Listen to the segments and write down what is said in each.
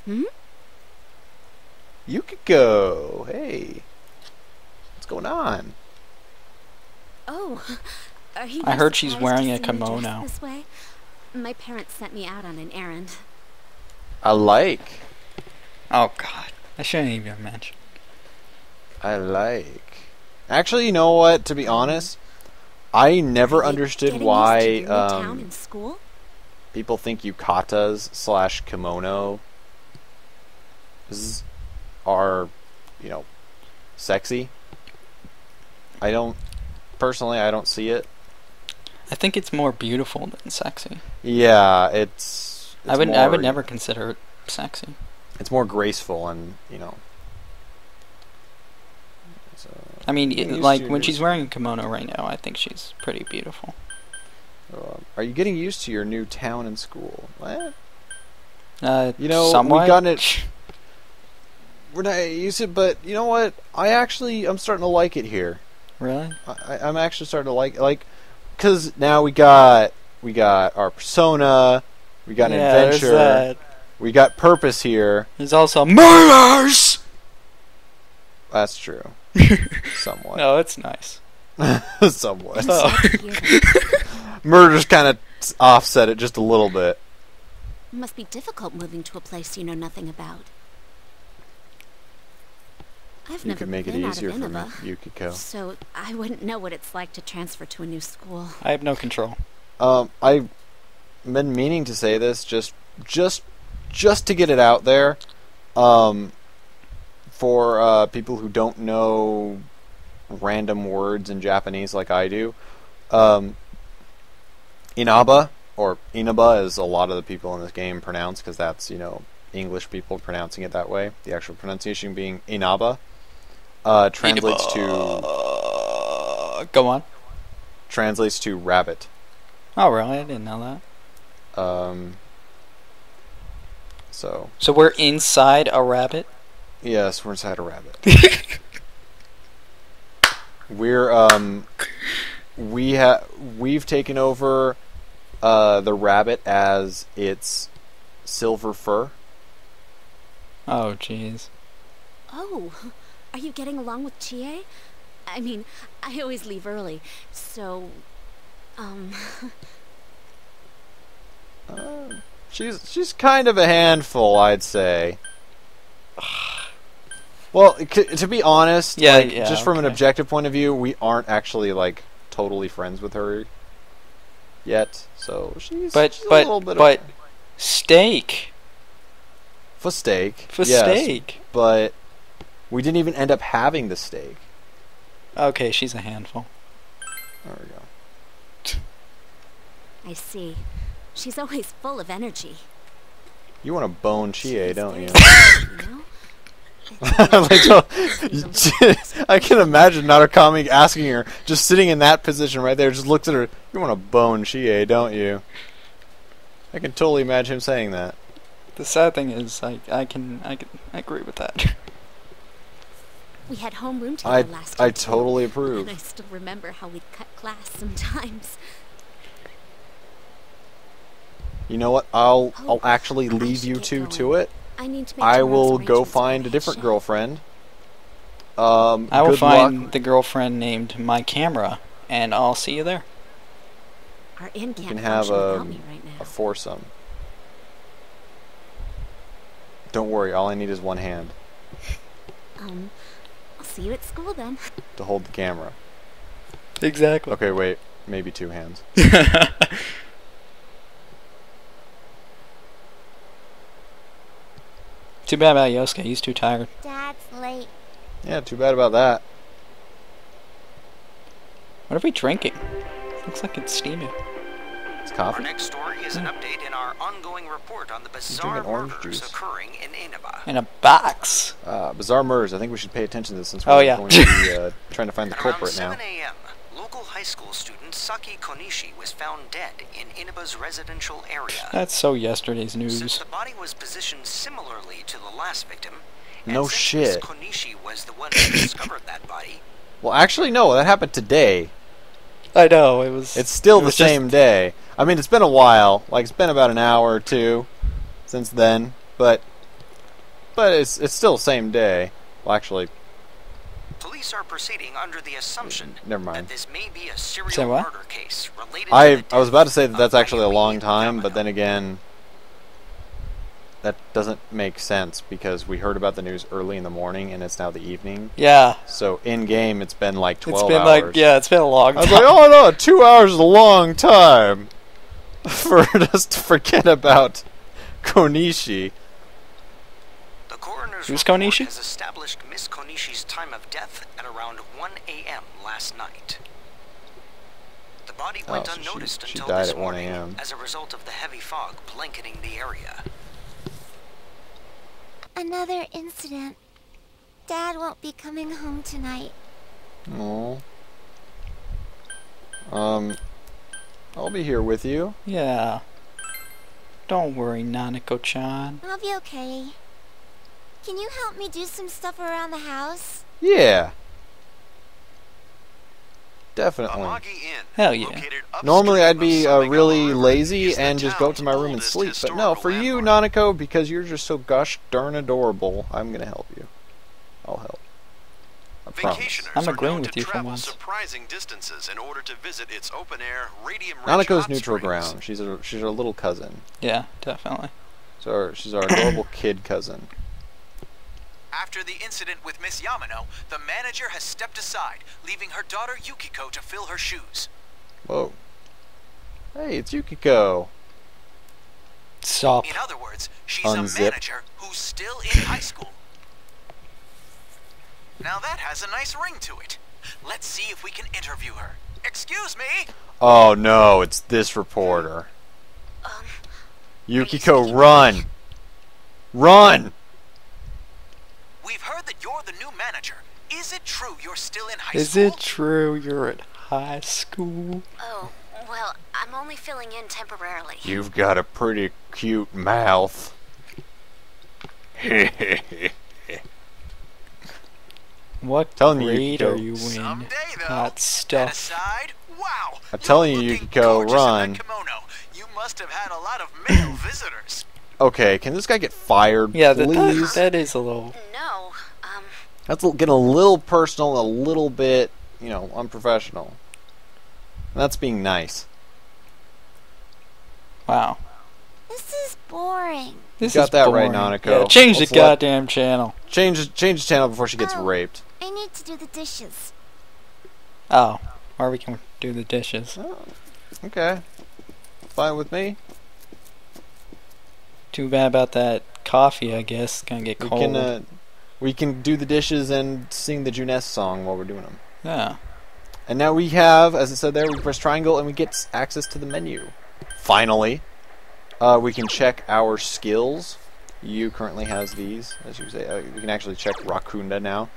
Hmm? Yukiko! Hey! What's going on? Oh, are you I heard she's surprised wearing to a see me kimono. dressed this way? My parents sent me out on an errand. I like. Oh god, I shouldn't even mention. I like. Actually, you know what? To be honest, I never Are they understood getting why used to your new town and school? people think yukatas / kimono are, you know, sexy. Personally, I don't see it. I think it's more beautiful than sexy. Yeah, it's I would more, never consider it sexy. It's more graceful and, you know. So, I mean, getting used like to when your she's wearing a kimono right now, I think she's pretty beautiful. Are you getting used to your new town and school? What? You know, somewhat. we've gotten it. We're not used to it, but you know what? I'm starting to like it here. Really? I'm actually starting to like, because now we got our persona, we got an there's adventure, that. we got purpose here. There's also murders. That's true. Somewhat. No, it's nice. Somewhat. Oh. Murders kind of offset it just a little bit. It must be difficult moving to a place you know nothing about. I've You never could make it been out easier of for me, Innova, Yukiko. so I wouldn't know what it's like to transfer to a new school. I have no control. I've been meaning to say this just to get it out there, for people who don't know random words in Japanese like I do. Inaba, or Inaba, as a lot of the people in this game pronounce, because that's, you know, English people pronouncing it that way. The actual pronunciation being Inaba. Translates to... Go on. Translates to rabbit. Oh, really? I didn't know that. So we're inside a rabbit? yes, we're inside a rabbit. We've taken over the rabbit as its silver fur. Oh, jeez. Oh, are you getting along with Chie? I mean, I always leave early, so, She's kind of a handful, I'd say. Well, to be honest, Yeah, like, yeah, just from an okay. objective point of view, we aren't actually like totally friends with her yet. So she's a little bit but of steak. for steak. For yes, steak. but we didn't even end up having the steak. Okay, she's a handful. There we go. I see. She's always full of energy. You want to bone Chie, don't you? You know? Like, I can imagine Narukami asking her, just sitting in that position right there, just looks at her. You want to bone Chie, don't you? I can totally imagine him saying that. The sad thing is, I can agree with that. We had homeroom together last year, I too, totally and approve. I still remember how we'd cut class sometimes. You know what? I'll actually I leave should you get two going. to it. I need to make I tomorrow's will go arrangements find a for different Shin. girlfriend. I will Good find luck. the girlfriend named My Camera, and I'll see you there. Our inn You can't can have function without me right a now. foursome. Don't worry, all I need is one hand I'll see you at school then. to hold the camera. Exactly. Okay, wait, maybe two hands. Too bad about Yosuke, he's too tired. Dad's late. Yeah, too bad about that. What are we drinking? Looks like it's steaming. It's Our coffee. next story is an update in our ongoing report on the bizarre drinking orange murders juice. occurring in Inaba. In a box. Bizarre murders. I think we should pay attention to this since Oh, we're yeah. going to be trying to find the At around culprit now. 7 a.m., local high school student Saki Konishi was found dead in Inaba's residential area. That's so yesterday's Since news. the body was positioned similarly to the last victim, No and since shit. Miss Konishi was the one who discovered that body, Well, actually, no, that happened today. I know, it was... It's still it the was just- same day. I mean, it's been a while. Like, it's been about an hour or two since then. But But it's still same day. Well, actually, Police are proceeding under the assumption never mind. that this may be a Say serial what? murder case related I to was about to say that that's of actually a long Megami time, but Yamano. then again, that doesn't make sense because we heard about the news early in the morning and it's now the evening. Yeah. So in game, it's been like 12 It's been hours. like, yeah, it's been a long I time. was like, oh no, 2 hours is a long time for us to forget about Konishi. The coroner's Who's report Konishi? has established Miss Konishi's time of death at around 1 a.m. last night. The body went so unnoticed she until died this at 1 morning a.m. as a result of the heavy fog blanketing the area. Another incident. Dad won't be coming home tonight. Oh. I'll be here with you. Yeah. Don't worry, Nanako-chan. I'll be okay. Can you help me do some stuff around the house? Yeah. Definitely. Hell yeah. Normally I'd be really lazy and just go to my room and sleep, but no, for you, Nanako, because you're just so gosh darn adorable, I'm gonna help you. I'll help. I promise. I'm agreeing with you for once. Surprising distances in order to visit its open-air, radium-rich Nanako's hot neutral springs. ground. She's our little cousin. Yeah, definitely. So she's our adorable kid cousin. After the incident with Miss Yamano, the manager has stepped aside, leaving her daughter Yukiko to fill her shoes. Whoa. Hey, it's Yukiko. Stop. In other words, she's Unzip. a manager who's still in high school. Now that has a nice ring to it. Let's see if we can interview her. Excuse me? Oh no, it's this reporter. Yukiko, run! Run! We've heard that you're the new manager. Is it true you're still in high Is school? it true you're at high school? Oh, well, I'm only filling in temporarily. You've got a pretty cute mouth. What Telling you, grade Yukiko. are you in? Someday, though. Hot That stuff. aside, wow. I'm telling you're you, looking Yukiko, gorgeous in run. that kimono. You must have had a lot of male visitors. Okay, can this guy get fired, Yeah, please? that is a little... No, That's getting a little personal, a little bit, unprofessional. And that's being nice. Wow. This is boring. This got is that right, boring. Nanako. Yeah, change Let's the let- goddamn channel. Change the channel before she gets Oh. raped. I need to do the dishes. Oh, or we can do the dishes. Oh, okay. Fine with me. Too bad about that coffee, I guess. Gonna get We cold. we can do the dishes and sing the Juness song while we're doing them. Yeah. And now we have, as it said there, we press triangle and we get access to the menu. Finally. We can check our skills. You currently has these, as you say. We can actually check Rakunda now.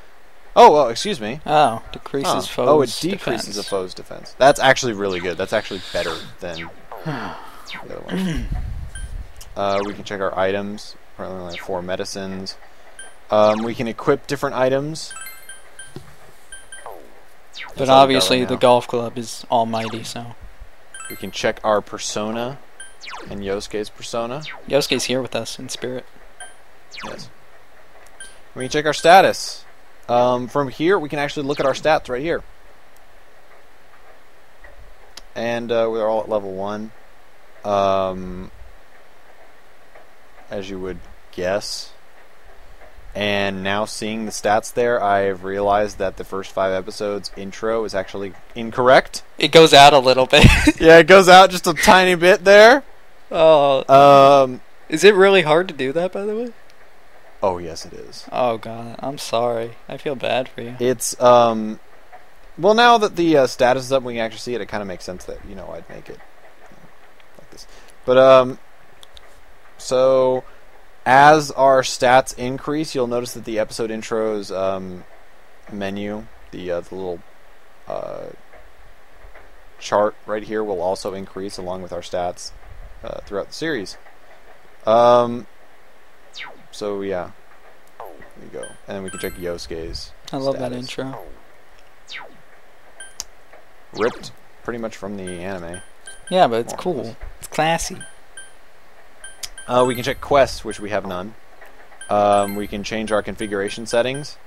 Oh, well, excuse me. Oh, decreases foes' Oh, it decreases defense. a foe's defense. That's actually really good. That's actually better than the other one. We can check our items. Currently only have 4 medicines. We can equip different items. But That's all we got obviously right the now. golf club is almighty, so... We can check our persona and Yosuke's persona. Yosuke's here with us in spirit. Yes. We can check our status. From here, we can actually look at our stats right here. And we're all at level 1. As you would guess. And now seeing the stats there, I've realized that the first 5 episodes intro is actually incorrect. It goes out a little bit. Yeah, it goes out just a tiny bit there. Oh. Is it really hard to do that, by the way? Oh, yes, it is. Oh, God. I'm sorry. I feel bad for you. It's, well, now that the status is up, we can actually see it, it kind of makes sense that, I'd make it like this. But, so, as our stats increase, you'll notice that the episode intro's menu, the little chart right here, will also increase along with our stats throughout the series. So yeah, there you go, and then we can check Yosuke's. I love that status. intro. Ripped pretty much from the anime. Yeah, but it's More or less. cool. It's classy. We can check quests, which we have none. We can change our configuration settings.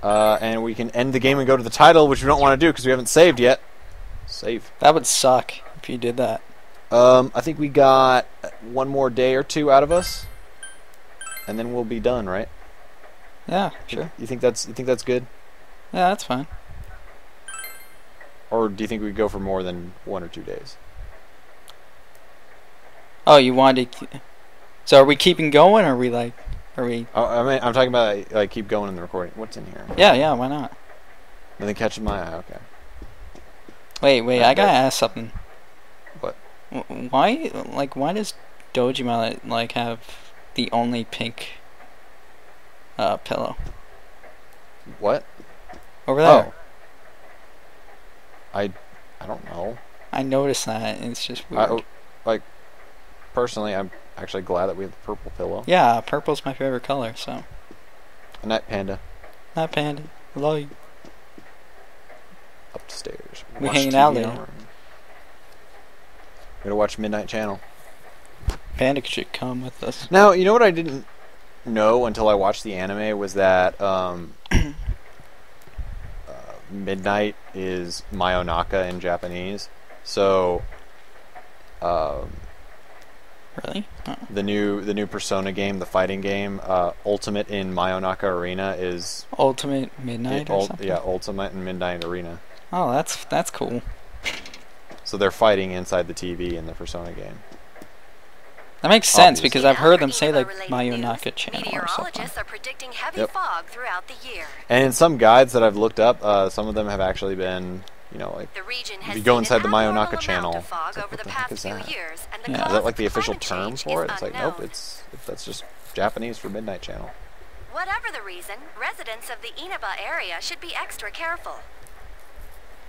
And we can end the game and go to the title, which we don't want to do because we haven't saved yet. Save. That would suck if you did that. I think we got one more day or two out of us, and then we'll be done, right? Yeah, sure. You think that's good? Yeah, that's fine. Or do you think we go for more than 1 or 2 days? Oh, you wanted to... So are we keeping going, or are we like... Are we... Oh, I mean, I'm talking about like keep going in the recording. What's in here? Yeah, why not? Nothing catches my eye. Okay. Wait, I gotta ask something. What? Why does Dojima like have the only pink pillow? What? Over there. Oh. I don't know. I noticed that, and it's just weird. Like, personally, I'm actually glad that we have the purple pillow. Yeah, purple's my favorite color, so. Good night, Panda. Night, Panda. Hello. Upstairs. We Watch hanging TV out in later. our room. We're gonna watch Midnight Channel. Panda should come with us. Now, you know what I didn't know until I watched the anime was that midnight is Mayonaka in Japanese. So, Really? Oh. the new Persona game, the fighting game, Ultimate in Mayonaka Arena is Ultimate Midnight or something? Yeah, Ultimate in Midnight Arena. Oh, that's cool. So they're fighting inside the TV in the Persona game. That makes sense Obviously. because I've heard them say like Mayonaka Mayonaka channel or something. Meteorologists are predicting heavy Yep. fog throughout the year. And in some guides that I've looked up, some of them have actually been, you know, like The region if has you go seen inside the an abnormal Mayonaka channel, amount of fog it's like, over what the the heck past is few that? years, and the Yeah. cause Is that like of the official climate term change for it? is It's like, unknown. nope, that's just Japanese for Midnight Channel. Whatever the reason, residents of the Inaba area should be extra careful.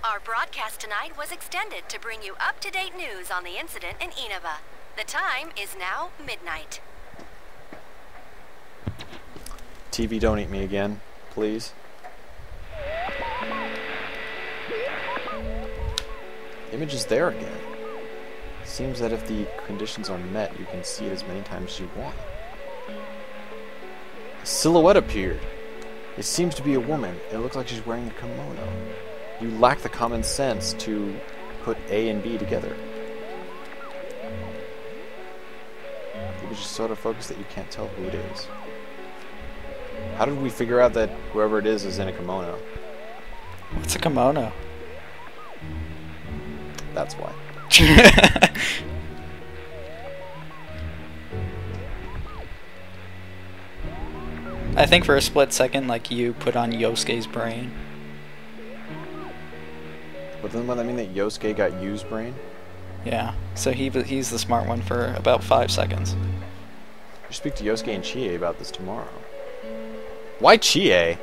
Our broadcast tonight was extended to bring you up-to-date news on the incident in Inaba. The time is now midnight. TV, don't eat me again, please. Image is there again. Seems that if the conditions are met, you can see it as many times as you want. A silhouette appeared. It seems to be a woman. It looks like she's wearing a kimono. You lack the common sense to put A and B together. The image is so out of focus that you can't tell who it is. How did we figure out that whoever it is in a kimono? What's a kimono? That's why. I think for a split second, like, you put on Yosuke's brain. But doesn't that mean that Yosuke got Yu's brain? Yeah, so he's the smart one for about 5 seconds. You speak to Yosuke and Chie about this tomorrow. Why Chie?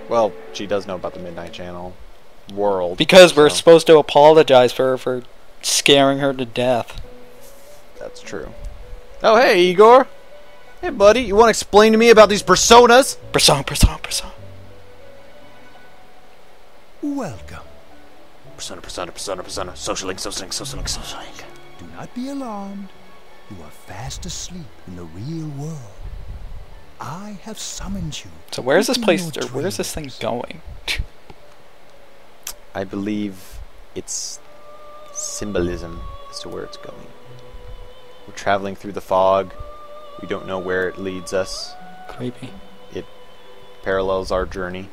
Well, she does know about the Midnight Channel world. Because we're so supposed to apologize for her for scaring her to death. that's true. Oh, hey, Igor. Hey, buddy. You want to explain to me about these personas? Persona. Welcome. Persona. Social link. Do not be alarmed. You are fast asleep in the real world. I have summoned you. So where's this within place, your or where's this thing dreams. going? I believe it's symbolism as to where it's going. We're traveling through the fog. We don't know where it leads us. Creepy. It parallels our journey.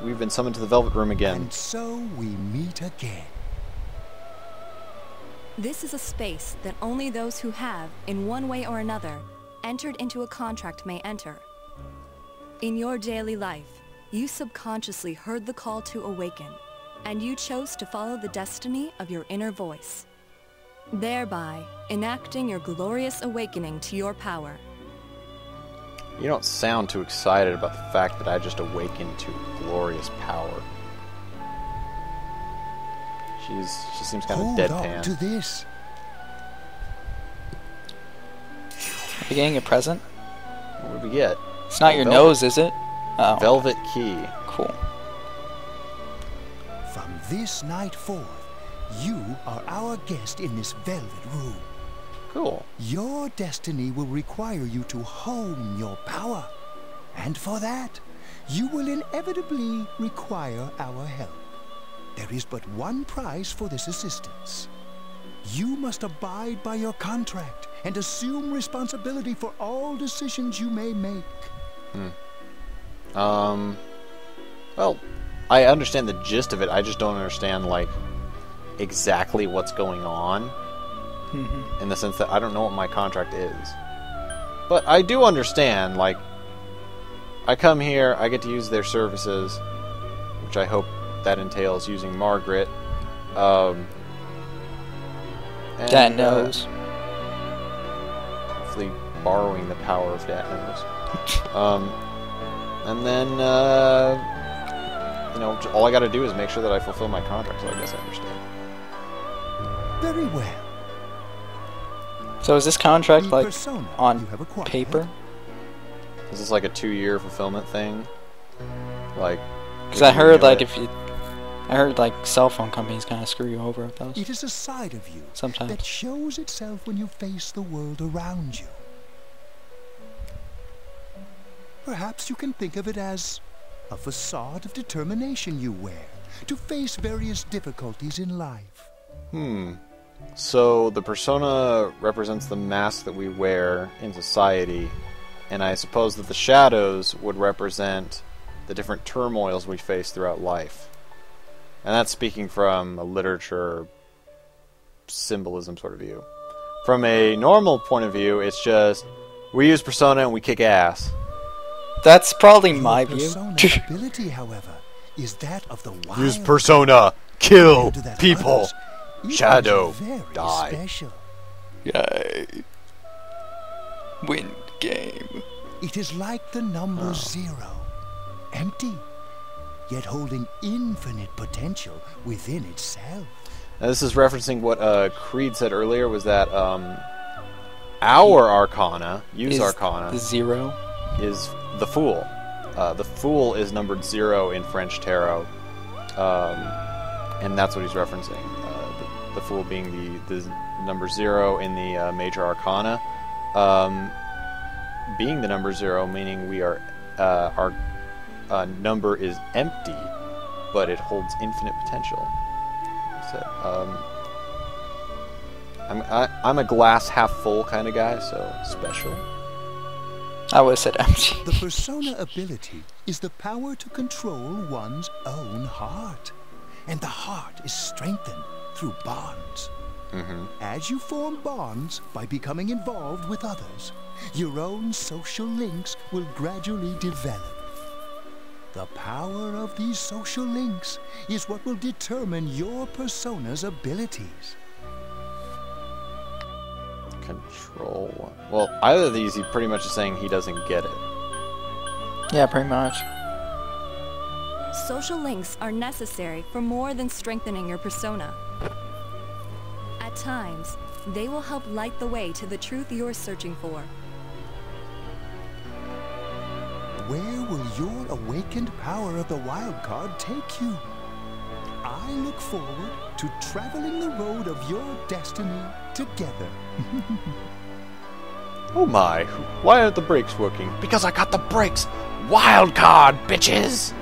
We've been summoned to the Velvet Room again. And so we meet again. This is a space that only those who have, in one way or another, entered into a contract may enter. In your daily life, you subconsciously heard the call to awaken, and you chose to follow the destiny of your inner voice, thereby enacting your glorious awakening to your power. You don't sound too excited about the fact that I just awakened to glorious power. She seems kind Hold of on deadpan. to this. Are we getting a present? What did we get? It's not your Velvet. nose, is it? Oh, Velvet key. cool. From this night forth, you are our guest in this velvet room. Cool. Your destiny will require you to hone your power. And for that, you will inevitably require our help. There is but one price for this assistance. You must abide by your contract and assume responsibility for all decisions you may make. Well, I understand the gist of it. I just don't understand, like, exactly what's going on. In the sense that I don't know what my contract is. But I do understand, like, I come here, I get to use their services, which I hope that entails using Margaret. Dad knows. Hopefully borrowing the power of Dad knows. And then, you know, all I gotta do is make sure that I fulfill my contract, so I guess I understand. Very well. So is this contract, The like, persona on you have acquired paper? Is this like a 2-year fulfillment thing? Like, Because I heard, like, I heard, like, cell phone companies kind of screw you over with those. It is a side of you Sometimes. that shows itself when you face the world around you. Perhaps you can think of it as a facade of determination you wear to face various difficulties in life. So the persona represents the mask that we wear in society, and I suppose that the shadows would represent the different turmoils we face throughout life. And that's speaking from a literature symbolism sort of view. From a normal point of view, it's just, we use persona and we kick ass. That's probably my view. Persona ability, however, is that of the wild. Use persona, kill Compared to that people, others, it is shadow, very die. special. Yay. Win game. It is like the number 0, empty, yet holding infinite potential within itself. Now this is referencing what Creed said earlier, was that our Arcana, Is Arcana, the 0? is the Fool. The Fool is numbered 0 in French tarot, and that's what he's referencing. The Fool being the number 0 in the Major Arcana, being the number 0, meaning we are our number is empty, but it holds infinite potential. So, I'm a glass half full kind of guy, so special. I would have said empty. The persona ability is the power to control one's own heart. And the heart is strengthened through bonds. As you form bonds by becoming involved with others, your own social links will gradually develop. The power of these social links is what will determine your persona's abilities. Control. Well, either of these, he pretty much is saying he doesn't get it. Yeah, pretty much. Social links are necessary for more than strengthening your persona. At times, they will help light the way to the truth you're searching for. Where will your awakened power of the wild card take you? I look forward to traveling the road of your destiny together. Oh my, why aren't the brakes working? Because I got the brakes! Wild card, bitches!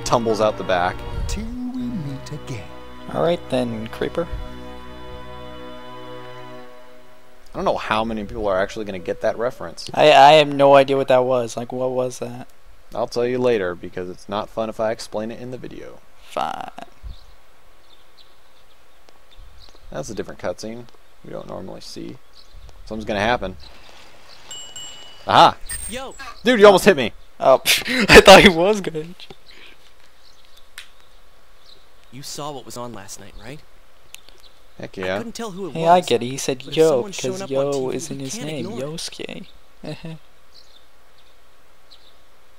Tumbles out the back. Till we meet again. Alright then, Creeper. I don't know how many people are actually going to get that reference. I have no idea what that was. Like, what was that? I'll tell you later, because it's not fun if I explain it in the video. Fine. That's a different cutscene we don't normally see. Something's going to happen. Aha! Yo! Dude, you almost hit me! Oh, I thought he was good. You saw what was on last night, right? Heck I yeah. couldn't tell who it was. Hey, I get it. He said but if yo, someone's shown because up on yo TV, is in we his can't name. ignore it. Yosuke.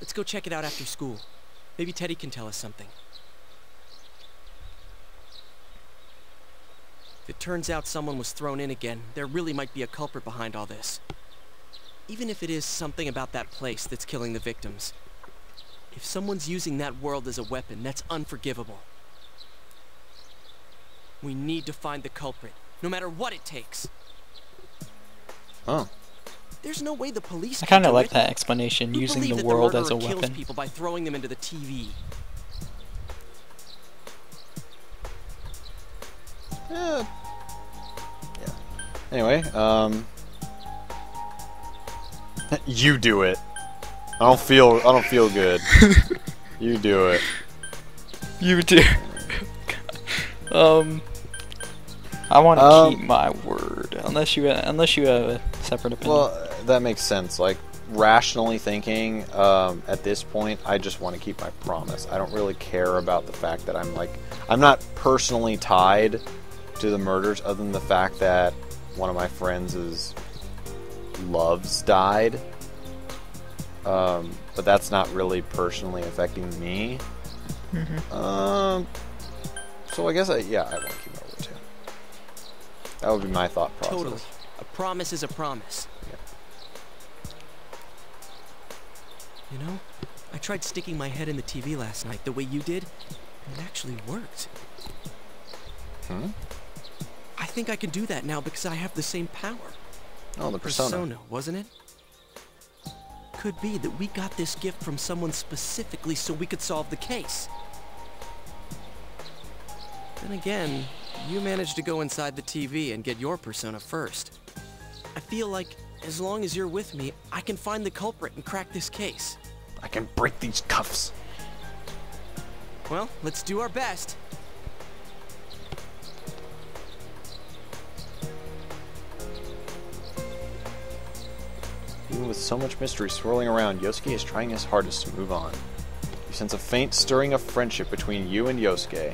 Let's go check it out after school. Maybe Teddy can tell us something. If it turns out someone was thrown in again, there really might be a culprit behind all this. Even if it is something about that place that's killing the victims. If someone's using that world as a weapon, that's unforgivable. We need to find the culprit no matter what it takes. Oh. There's no way the police I can kind of do like it. that explanation, Who using believe the that world the as a murderer kills weapon. people by throwing them into the TV. Yeah. Anyway, you do it. I don't feel good. You do it. You do. I want to keep my word, unless you have a separate opinion. Well, that makes sense. Like, rationally thinking, at this point, I just want to keep my promise. I don't really care about the fact that I'm not personally tied to the murders, other than the fact that one of my friends' loves died. But that's not really personally affecting me. Mm-hmm. So I guess I want to keep my word too. That would be my thought process. Totally. A promise is a promise. Yeah. You know, I tried sticking my head in the TV last night the way you did, and it actually worked. Hmm? I think I can do that now because I have the same power. Oh, the persona. Wasn't it? Could be that we got this gift from someone specifically so we could solve the case. Then again, you managed to go inside the TV and get your persona first. I feel like as long as you're with me, I can find the culprit and crack this case. I can break these cuffs. Well, let's do our best. Even with so much mystery swirling around, Yosuke is trying his hardest to move on. You sense a faint stirring of friendship between you and Yosuke.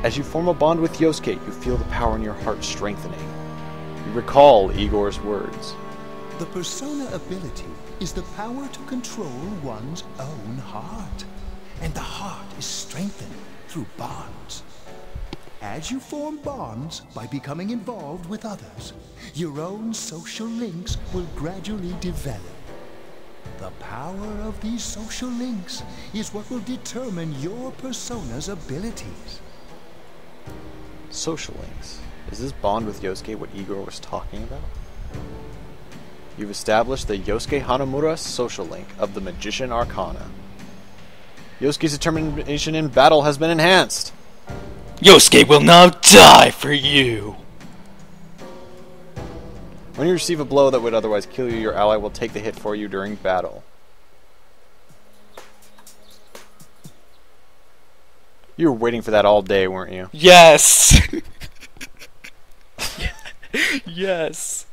As you form a bond with Yosuke, you feel the power in your heart strengthening. You recall Igor's words. The persona ability is the power to control one's own heart. And the heart is strengthened through bonds. As you form bonds by becoming involved with others, your own social links will gradually develop. The power of these social links is what will determine your persona's abilities. Social links. Is this bond with Yosuke what Igor was talking about? You've established the Yosuke Hanamura social link of the Magician Arcana. Yosuke's determination in battle has been enhanced. Yosuke will now die for you! When you receive a blow that would otherwise kill you, your ally will take the hit for you during battle. You were waiting for that all day, weren't you? Yes! Yes!